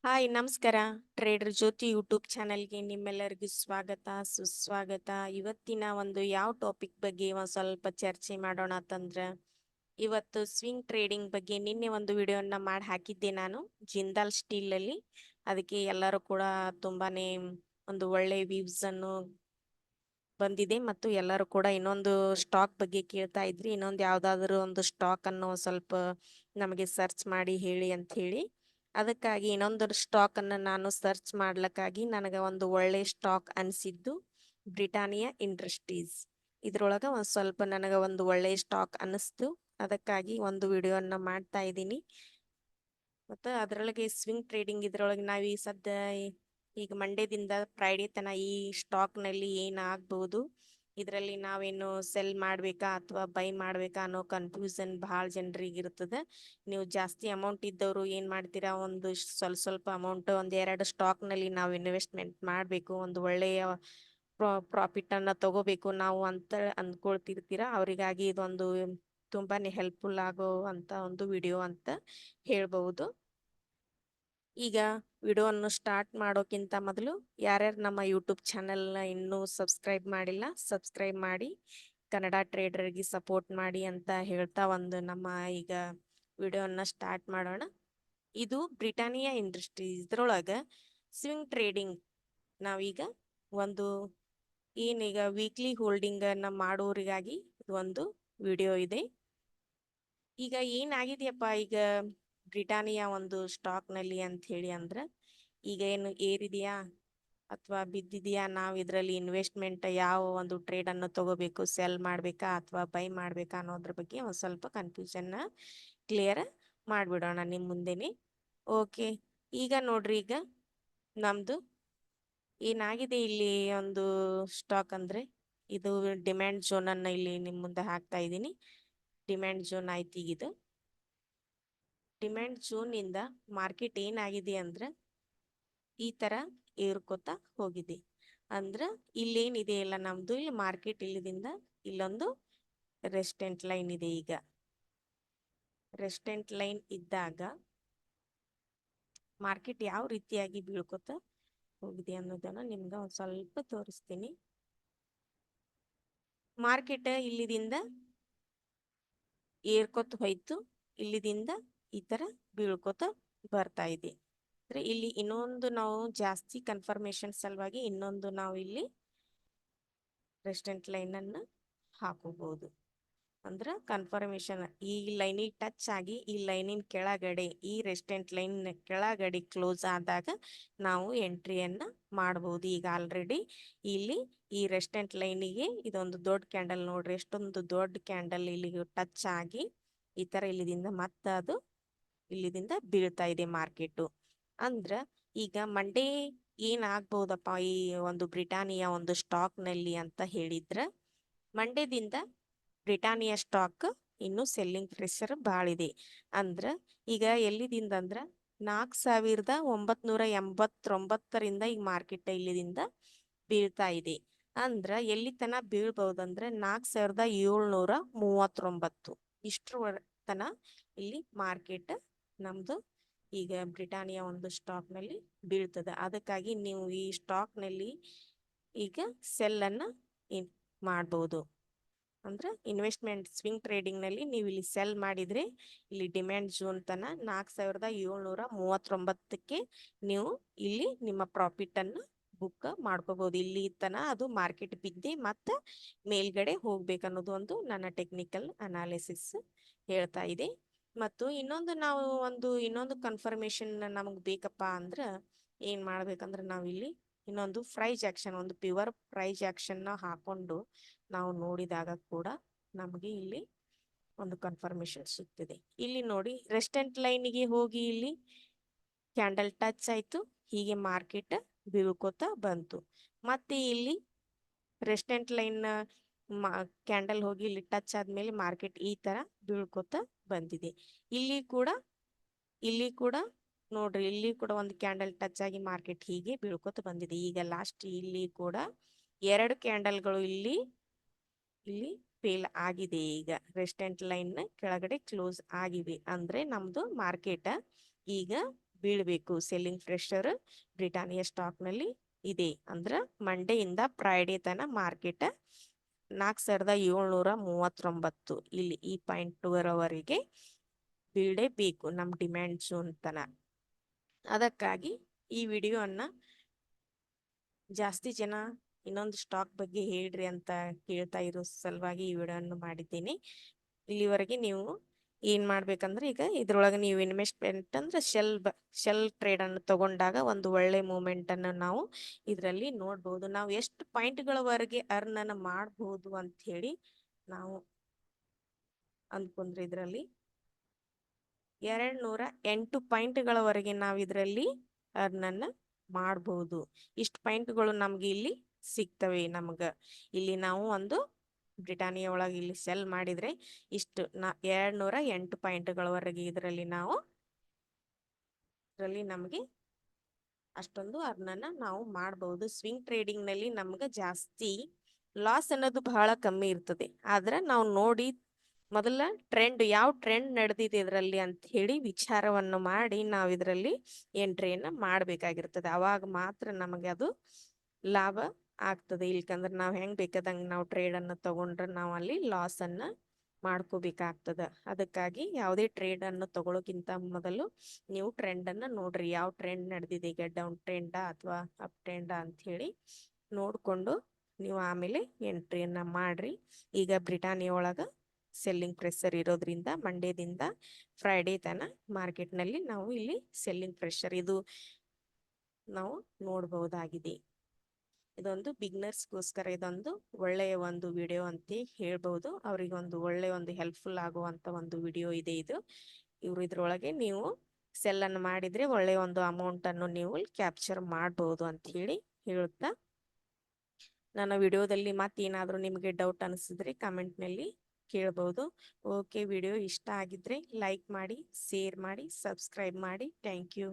Hi ನಮಸ್ಕಾರ. Trader ಜ್ಯೋತಿ YouTube ಚಾನೆಲ್ಗೆ ನಿಮ್ಮೆಲ್ಲರಿಗೂ ಸ್ವಾಗತ ಸುಸ್ವಾಗತ. ಇವತ್ತಿನ ಒಂದು ಯಾವ ಟಾಪಿಕ್ ಬಗ್ಗೆ ಒಂದು ಸ್ವಲ್ಪ ಚರ್ಚೆ ಮಾಡೋಣ ಅಂತಂದ್ರೆ, ಇವತ್ತು ಸ್ವಿಂಗ್ ಟ್ರೇಡಿಂಗ್ ಬಗ್ಗೆ ನಿನ್ನೆ ಒಂದು ವಿಡಿಯೋನ ಮಾಡಿ ಹಾಕಿದ್ದೆ ನಾನು ಜಿಂದಾಲ್ ಸ್ಟೀಲ್ ಅಲ್ಲಿ. ಅದಕ್ಕೆ ಎಲ್ಲರೂ ಕೂಡ ತುಂಬಾನೇ ಒಂದು ಒಳ್ಳೆ ವ್ಯೂಸ್ ಅನ್ನು ಬಂದಿದೆ ಮತ್ತು ಎಲ್ಲರೂ ಕೂಡ ಇನ್ನೊಂದು ಸ್ಟಾಕ್ ಬಗ್ಗೆ ಕೇಳ್ತಾ ಇದ್ರಿ. ಇನ್ನೊಂದು ಯಾವ್ದಾದ್ರು ಒಂದು ಸ್ಟಾಕ್ ಅನ್ನು ಸ್ವಲ್ಪ ನಮಗೆ ಸರ್ಚ್ ಮಾಡಿ ಹೇಳಿ ಅಂತ ಹೇಳಿ, ಅದಕ್ಕಾಗಿ ಇನ್ನೊಂದು ಸ್ಟಾಕ್ ಅನ್ನು ನಾನು ಸರ್ಚ್ ಮಾಡ್ಲಿಕ್ಕಾಗಿ ನನಗೆ ಒಂದು ಒಳ್ಳೆ ಸ್ಟಾಕ್ ಅನಿಸಿದ್ದು ಬ್ರಿಟಾನಿಯಾ ಇಂಡಸ್ಟ್ರೀಸ್. ಇದ್ರೊಳಗ ಒಂದು ಸ್ವಲ್ಪ ನನಗೆ ಒಂದು ಒಳ್ಳೆ ಸ್ಟಾಕ್ ಅನಿಸ್ತು, ಅದಕ್ಕಾಗಿ ಒಂದು ವಿಡಿಯೋನ ಮಾಡ್ತಾ ಇದ್ದೀನಿ. ಮತ್ತು ಅದರೊಳಗೆ ಸ್ವಿಂಗ್ ಟ್ರೇಡಿಂಗ್ ಇದ್ರೊಳಗೆ ನಾವು ಈ ಸದ್ಯ ಈಗ ಮಂಡೇದಿಂದ ಫ್ರೈಡೇ ತನ ಈ ಸ್ಟಾಕ್ನಲ್ಲಿ ಏನಾಗ್ಬೋದು, ಇದರಲ್ಲಿ ನಾವೇನು ಸೆಲ್ ಮಾಡಬೇಕಾ ಅಥವಾ ಬೈ ಮಾಡಬೇಕಾ ಅನ್ನೋ ಕನ್ಫ್ಯೂಷನ್ ಭಾಳ ಜನರಿಗೆ ಇರ್ತದೆ. ನೀವು ಜಾಸ್ತಿ ಅಮೌಂಟ್ ಇದ್ದವರು ಏನು ಮಾಡ್ತೀರಾ, ಒಂದು ಸ್ವಲ್ಪ ಅಮೌಂಟ್ ಒಂದೆರಡು ಸ್ಟಾಕ್ನಲ್ಲಿ ನಾವು ಇನ್ವೆಸ್ಟ್ಮೆಂಟ್ ಮಾಡಬೇಕು, ಒಂದು ಒಳ್ಳೆಯ ಪ್ರಾಫಿಟನ್ನು ತಗೋಬೇಕು ನಾವು ಅಂತ ಅಂದ್ಕೊಳ್ತಿರ್ತೀರ. ಅವರಿಗಾಗಿ ಇದೊಂದು ತುಂಬಾನೇ ಹೆಲ್ಪ್ಫುಲ್ ಆಗೋ ಅಂತ ಒಂದು ವಿಡಿಯೋ ಅಂತ ಹೇಳ್ಬಹುದು. ಈಗ ವಿಡಿಯೋವನ್ನು ಸ್ಟಾರ್ಟ್ ಮಾಡೋಕ್ಕಿಂತ ಮೊದಲು ಯಾರ್ಯಾರು ನಮ್ಮ ಯೂಟ್ಯೂಬ್ ಚಾನೆಲ್ನ ಇನ್ನೂ ಸಬ್ಸ್ಕ್ರೈಬ್ ಮಾಡಿಲ್ಲ, ಸಬ್ಸ್ಕ್ರೈಬ್ ಮಾಡಿ ಕನ್ನಡ ಟ್ರೇಡರ್ಗೆ ಸಪೋರ್ಟ್ ಮಾಡಿ ಅಂತ ಹೇಳ್ತಾ ಒಂದು ನಮ್ಮ ಈಗ ವಿಡಿಯೋನ ಸ್ಟಾರ್ಟ್ ಮಾಡೋಣ. ಇದು ಬ್ರಿಟಾನಿಯಾ ಇಂಡಸ್ಟ್ರೀಸ್. ಇದ್ರೊಳಗೆ ಸ್ವಿಂಗ್ ಟ್ರೇಡಿಂಗ್ ನಾವೀಗ ಒಂದು ಏನೀಗ ವೀಕ್ಲಿ ಹೋಲ್ಡಿಂಗನ್ನು ಮಾಡೋರಿಗಾಗಿ ಒಂದು ವಿಡಿಯೋ ಇದೆ. ಈಗ ಏನಾಗಿದೆಯಪ್ಪ ಈಗ ಬ್ರಿಟಾನಿಯಾ ಒಂದು ಸ್ಟಾಕ್ನಲ್ಲಿ ಅಂತ ಹೇಳಿ ಅಂದ್ರೆ, ಈಗ ಏನು ಏರಿದೆಯಾ ಅಥವಾ ಬಿದ್ದಿದೆಯಾ, ನಾವು ಇದರಲ್ಲಿ ಇನ್ವೆಸ್ಟ್ಮೆಂಟ್ ಯಾವ ಒಂದು ಟ್ರೇಡನ್ನು ತಗೋಬೇಕು, ಸೆಲ್ ಮಾಡಬೇಕಾ ಅಥವಾ ಬೈ ಮಾಡಬೇಕಾ ಅನ್ನೋದ್ರ ಬಗ್ಗೆ ಒಂದು ಸ್ವಲ್ಪ ಕನ್ಫ್ಯೂಷನ್ನ ಕ್ಲಿಯರ್ ಮಾಡಿಬಿಡೋಣ ನಿಮ್ಮ ಮುಂದೆನೆ. ಓಕೆ, ಈಗ ನೋಡ್ರಿ, ಈಗ ನಮ್ಮದು ಏನಾಗಿದೆ ಇಲ್ಲಿ ಒಂದು ಸ್ಟಾಕ್ ಅಂದರೆ, ಇದು ಡಿಮ್ಯಾಂಡ್ ಝೋನನ್ನು ಇಲ್ಲಿ ನಿಮ್ಮ ಮುಂದೆ ಹಾಕ್ತಾ ಇದ್ದೀನಿ. ಡಿಮ್ಯಾಂಡ್ ಝೋನ್ ಆಯ್ತು. ಈಗ ಇದು ಡಿಮ್ಯಾಂಡ್ ಝೋನಿಂದ ಮಾರ್ಕೆಟ್ ಏನಾಗಿದೆ ಅಂದ್ರೆ ಈ ಥರ ಏರ್ಕೋತಾ ಹೋಗಿದೆ. ಅಂದ್ರೆ ಇಲ್ಲೇನಿದೆ ಇಲ್ಲ ನಮ್ಮದು ಇಲ್ಲಿ ಮಾರ್ಕೆಟ್ ಇಲ್ಲಿದಿಂದ ಇಲ್ಲೊಂದು ರೆಸ್ಟೆಂಟ್ ಲೈನ್ ಇದೆ. ಈಗ ರೆಸ್ಟೆಂಟ್ ಲೈನ್ ಇದ್ದಾಗ ಮಾರ್ಕೆಟ್ ಯಾವ ರೀತಿಯಾಗಿ ಬೀಳ್ಕೋತಾ ಹೋಗಿದೆ ಅನ್ನೋದನ್ನು ನಿಮ್ಗೆ ಒಂದು ಸ್ವಲ್ಪ ತೋರಿಸ್ತೀನಿ. ಮಾರ್ಕೆಟ್ ಇಲ್ಲಿದಿಂದ ಏರ್ಕೋತ ಹೋಯ್ತು, ಇಲ್ಲಿದಿಂದ ಈ ತರ ಬೀಳ್ಕೋತ ಬರ್ತಾ ಇದೆ. ಅಂದ್ರೆ ಇಲ್ಲಿ ಇನ್ನೊಂದು ನಾವು ಜಾಸ್ತಿ ಕನ್ಫರ್ಮೇಶನ್ ಸಲುವಾಗಿ ಇನ್ನೊಂದು ನಾವು ಇಲ್ಲಿ ರೆಸ್ಟೆಂಟ್ ಲೈನ್ ಅನ್ನು ಹಾಕೋಬಹುದು. ಅಂದ್ರೆ ಕನ್ಫರ್ಮೇಶನ್ ಈ ಲೈನಿಗೆ ಟಚ್ ಆಗಿ ಈ ಲೈನಿನ ಕೆಳಗಡೆ ಈ ರೆಸ್ಟೆಂಟ್ ಲೈನ್ ಕೆಳಗಡೆ ಕ್ಲೋಸ್ ಆದಾಗ ನಾವು ಎಂಟ್ರಿಯನ್ನ ಮಾಡಬಹುದು. ಈಗ ಆಲ್ರೆಡಿ ಇಲ್ಲಿ ಈ ರೆಸ್ಟೆಂಟ್ ಲೈನಿಗೆ ಇದೊಂದು ದೊಡ್ಡ ಕ್ಯಾಂಡಲ್ ನೋಡ್ರಿ, ಎಷ್ಟೊಂದು ದೊಡ್ಡ ಕ್ಯಾಂಡಲ್ ಇಲ್ಲಿಗೆ ಟಚ್ ಆಗಿ ಈ ತರ ಇಲ್ಲಿದಿಂದ ಮತ್ತೆ ಅದು ಇಲ್ಲಿದಿಂದ ಬೀಳ್ತಾ ಇದೆ ಮಾರ್ಕೆಟು. ಅಂದ್ರ ಈಗ ಮಂಡೇ ಏನಾಗ್ಬಹುದಪ್ಪ ಈ ಒಂದು ಬ್ರಿಟಾನಿಯಾ ಒಂದು ಸ್ಟಾಕ್ ನಲ್ಲಿ ಅಂತ ಹೇಳಿದ್ರ, ಮಂಡೇದಿಂದ ಬ್ರಿಟಾನಿಯಾ ಸ್ಟಾಕ್ ಇನ್ನು ಸೆಲ್ಲಿಂಗ್ ಪ್ರೆಷರ್ ಭಾಳ ಇದೆ. ಅಂದ್ರ ಈಗ ಎಲ್ಲಿದಿಂದ ಅಂದ್ರ 4989ರಿಂದ ಈಗ ಮಾರ್ಕೆಟ್ ಇಲ್ಲಿದಿಂದ ಬೀಳ್ತಾ ಇದೆ. ಅಂದ್ರ ಎಲ್ಲಿ ತನ ಬೀಳ್ಬಹುದಂದ್ರೆ 4739 ಇಷ್ಟರ ತನ ಇಲ್ಲಿ ಮಾರ್ಕೆಟ್ ನಮ್ದು ಈಗ ಬ್ರಿಟಾನಿಯಾ ಒಂದು ಸ್ಟಾಕ್ ನಲ್ಲಿ ಬೀಳ್ತದೆ. ಅದಕ್ಕಾಗಿ ನೀವು ಈ ಸ್ಟಾಕ್ ನಲ್ಲಿ ಈಗ ಸೆಲ್ ಅನ್ನ ಮಾಡಬಹುದು. ಅಂದ್ರೆ ಇನ್ವೆಸ್ಟ್ಮೆಂಟ್ ಸ್ವಿಂಗ್ ಟ್ರೇಡಿಂಗ್ ನಲ್ಲಿ ನೀವು ಇಲ್ಲಿ ಸೆಲ್ ಮಾಡಿದ್ರೆ ಇಲ್ಲಿ ಡಿಮ್ಯಾಂಡ್ ಝೋನ್ ತನ 4739ಕ್ಕೆ ನೀವು ಇಲ್ಲಿ ನಿಮ್ಮ ಪ್ರಾಫಿಟ್ ಅನ್ನು ಬುಕ್ ಮಾಡ್ಕೋಬಹುದು. ಇಲ್ಲಿ ತನ ಅದು ಮಾರ್ಕೆಟ್ ಬಿದ್ದೆ ಮತ್ತೆ ಮೇಲ್ಗಡೆ ಹೋಗ್ಬೇಕನ್ನೋದು ಒಂದು ನನ್ನ ಟೆಕ್ನಿಕಲ್ ಅನಾಲಿಸಿಸ್ ಹೇಳ್ತಾ ಇದೆ. ಮತ್ತು ಇನ್ನೊಂದು ನಾವು ಇನ್ನೊಂದು ಕನ್ಫರ್ಮೇಶನ್ ನಮಗೆ ಬೇಕಪ್ಪ ಅಂದ್ರೆ ಏನ್ ಮಾಡ್ಬೇಕಂದ್ರೆ, ನಾವು ಇಲ್ಲಿ ಇನ್ನೊಂದು ಪ್ರೈಸ್ ಆಕ್ಷನ್, ಒಂದು ಪ್ಯೂರ್ ಪ್ರೈಸ್ ಆಕ್ಷನ್ ಹಾಕೊಂಡು ನಾವು ನೋಡಿದಾಗ ಕೂಡ ನಮಗೆ ಇಲ್ಲಿ ಒಂದು ಕನ್ಫರ್ಮೇಶನ್ ಸಿಗ್ತದೆ. ಇಲ್ಲಿ ನೋಡಿ, ರೆಸ್ಟೆಂಟ್ ಲೈನಿಗೆ ಹೋಗಿ ಇಲ್ಲಿ ಕ್ಯಾಂಡಲ್ ಟಚ್ ಆಯ್ತು, ಹೀಗೆ ಮಾರ್ಕೆಟ್ ಬೀಳ್ಕೋತ ಬಂತು. ಮತ್ತೆ ಇಲ್ಲಿ ರೆಸ್ಟೆಂಟ್ ಲೈನ್ ಕ್ಯಾಂಡಲ್ ಹೋಗಿ ಇಲ್ಲಿ ಟಚ್ ಆದ್ಮೇಲೆ ಮಾರ್ಕೆಟ್ ಈ ತರ ಬೀಳ್ಕೋತ ಬಂದಿದೆ. ಇಲ್ಲಿ ಕೂಡ ನೋಡ್ರಿ, ಇಲ್ಲಿ ಕೂಡ ಒಂದು ಕ್ಯಾಂಡಲ್ ಟಚ್ ಆಗಿ ಮಾರ್ಕೆಟ್ ಹೀಗೆ ಬೀಳ್ಕೋತ ಬಂದಿದೆ. ಈಗ ಲಾಸ್ಟ್ ಇಲ್ಲಿ ಕೂಡ 2 ಕ್ಯಾಂಡಲ್ಗಳು ಇಲ್ಲಿ ಫೇಲ್ ಆಗಿದೆ. ಈಗ ರೆಸ್ಟೆಂಟ್ ಲೈನ್ ಕೆಳಗಡೆ ಕ್ಲೋಸ್ ಆಗಿವೆ. ಅಂದ್ರೆ ನಮ್ದು ಮಾರ್ಕೆಟ್ ಈಗ ಬೀಳ್ಬೇಕು. ಸೆಲ್ಲಿಂಗ್ ಪ್ರೆಷರ್ ಬ್ರಿಟಾನಿಯಾ ಸ್ಟಾಕ್ ನಲ್ಲಿ ಇದೆ. ಅಂದ್ರ ಮಂಡೆಯಿಂದ ಫ್ರೈಡೆ ತನ ಮಾರ್ಕೆಟ್ 4739 ಇಲ್ಲಿ ಈ ಪಾಯಿಂಟ್ ವರೆಗೆ ಬೀಳೇಬೇಕು ನಮ್ ಡಿಮ್ಯಾಂಡ್ ಝೋನ್ ತನ. ಅದಕ್ಕಾಗಿ ಈ ವಿಡಿಯೋವನ್ನ ಜಾಸ್ತಿ ಜನ ಇನ್ನೊಂದು ಸ್ಟಾಕ್ ಬಗ್ಗೆ ಹೇಳ್ರಿ ಅಂತ ಕೇಳ್ತಾ ಇರೋ ಸಲುವಾಗಿ ಈ ವಿಡಿಯೋವನ್ನು ಮಾಡಿದ್ದೀನಿ. ಇಲ್ಲಿವರೆಗೆ ನೀವು ಏನ್ ಮಾಡ್ಬೇಕಂದ್ರೆ, ಈಗ ಇದ್ರೊಳಗೆ ನೀವು ಇನ್ವೆಸ್ಟ್ಮೆಂಟ್ ಅಂದ್ರೆ ಶೆಲ್ ಟ್ರೇಡ್ ಅನ್ನು ತಗೊಂಡಾಗ ಒಂದು ಒಳ್ಳೆ ಮೂಮೆಂಟ್ ಅನ್ನು ನಾವು ಇದರಲ್ಲಿ ನೋಡ್ಬೋದು. ನಾವು ಎಷ್ಟು ಪಾಯಿಂಟ್ಗಳವರೆಗೆ ಅರ್ನ್ ಅನ್ನ ಮಾಡಬಹುದು ಅಂತ ಹೇಳಿ ನಾವು ಅಂದ್ಕೊಂಡ್ರೆ ಇದರಲ್ಲಿ 208 ಪಾಯಿಂಟ್ಗಳವರೆಗೆ ನಾವು ಇದರಲ್ಲಿ ಅರ್ನ್ ಅನ್ನ ಮಾಡಬಹುದು. ಇಷ್ಟು ಪಾಯಿಂಟ್ಗಳು ನಮ್ಗೆ ಇಲ್ಲಿ ಸಿಗ್ತವೆ. ಇಲ್ಲಿ ನಾವು ಒಂದು ಬ್ರಿಟಾನಿಯಾ ಒಳಗೆ ಇಲ್ಲಿ ಸೆಲ್ ಮಾಡಿದ್ರೆ ಇಷ್ಟು 208 ಪಾಯಿಂಟ್ಗಳವರೆಗೆ ಇದರಲ್ಲಿ ನಮಗೆ ಅಷ್ಟೊಂದು ಅರ್ನ್ ಅನ್ನ ನಾವು ಮಾಡಬಹುದು. ಸ್ವಿಂಗ್ ಟ್ರೇಡಿಂಗ್ ನಲ್ಲಿ ನಮ್ಗೆ ಜಾಸ್ತಿ ಲಾಸ್ ಅನ್ನೋದು ಬಹಳ ಕಮ್ಮಿ ಇರ್ತದೆ. ಆದ್ರೆ ನಾವು ನೋಡಿ ಮೊದಲ ಯಾವ ಟ್ರೆಂಡ್ ನಡೆದಿದೆ ಇದರಲ್ಲಿ ಅಂತ ಹೇಳಿ ವಿಚಾರವನ್ನು ಮಾಡಿ ನಾವು ಇದರಲ್ಲಿ ಎಂಟ್ರಿಯನ್ನ ಮಾಡಬೇಕಾಗಿರ್ತದೆ. ಅವಾಗ ಮಾತ್ರ ನಮಗೆ ಅದು ಲಾಭ ಆಗ್ತದೆ. ಇಲ್ಕಂದ್ರೆ ನಾವು ಹೆಂಗ್ ಬೇಕಾದಂಗ ನಾವು ಟ್ರೇಡ್ ಅನ್ನು ತಗೊಂಡ್ರೆ ನಾವು ಅಲ್ಲಿ ಲಾಸ್ ಅನ್ನ ಮಾಡ್ಕೋಬೇಕಾಗ್ತದ. ಅದಕ್ಕಾಗಿ ಯಾವುದೇ ಟ್ರೇಡ್ ಅನ್ನು ತಗೊಳ್ಳೋಕ್ಕಿಂತ ಮೊದಲು ನೀವು ಟ್ರೆಂಡ್ ಅನ್ನ ನೋಡ್ರಿ. ಯಾವ ಟ್ರೆಂಡ್ ನಡೆದಿದೆ, ಈಗ ಡೌನ್ ಟ್ರೆಂಡಾ ಅಥವಾ ಅಪ್ ಟ್ರೆಂಡಾ ಅಂತ ಹೇಳಿ ನೋಡ್ಕೊಂಡು ನೀವು ಆಮೇಲೆ ಎಂಟ್ರಿಯನ್ನ ಮಾಡ್ರಿ. ಈಗ ಬ್ರಿಟಾನಿಯಾ ಒಳಗ ಸೆಲ್ಲಿಂಗ್ ಪ್ರೆಷರ್ ಇರೋದ್ರಿಂದ ಮಂಡೇದಿಂದ ಫ್ರೈಡೆ ತನ ಮಾರ್ಕೆಟ್ ನಲ್ಲಿ ನಾವು ಇಲ್ಲಿ ಸೆಲ್ಲಿಂಗ್ ಪ್ರೆಷರ್ ಇದು ನಾವು ನೋಡಬಹುದಾಗಿದೆ. ಇದೊಂದು ಬಿಗ್ನರ್ಸ್ಗೋಸ್ಕರ ಇದೊಂದು ಒಳ್ಳೆಯ ಒಂದು ವಿಡಿಯೋ ಅಂತ ಹೇಳ್ಬಹುದು. ಅವ್ರಿಗೆ ಒಂದು ಹೆಲ್ಪ್ಫುಲ್ ಆಗುವಂತ ಒಂದು ವಿಡಿಯೋ ಇದೆ ಇದು. ಇದ್ರೊಳಗೆ ನೀವು ಸೆಲ್ ಅನ್ನು ಮಾಡಿದ್ರೆ ಒಳ್ಳೆಯ ಒಂದು ಅಮೌಂಟ್ ಅನ್ನು ನೀವು ಕ್ಯಾಪ್ಚರ್ ಮಾಡಬಹುದು ಅಂತ ಹೇಳಿ ಹೇಳುತ್ತಾ, ನನ್ನ ವಿಡಿಯೋದಲ್ಲಿ ಮತ್ತೇನಾದ್ರೂ ನಿಮಗೆ ಡೌಟ್ ಅನಿಸಿದ್ರೆ ಕಮೆಂಟ್ ನಲ್ಲಿ ಕೇಳಬಹುದು. ಓಕೆ, ವಿಡಿಯೋ ಇಷ್ಟ ಆಗಿದ್ರೆ ಲೈಕ್ ಮಾಡಿ, ಶೇರ್ ಮಾಡಿ, ಸಬ್ಸ್ಕ್ರೈಬ್ ಮಾಡಿ. Thank you.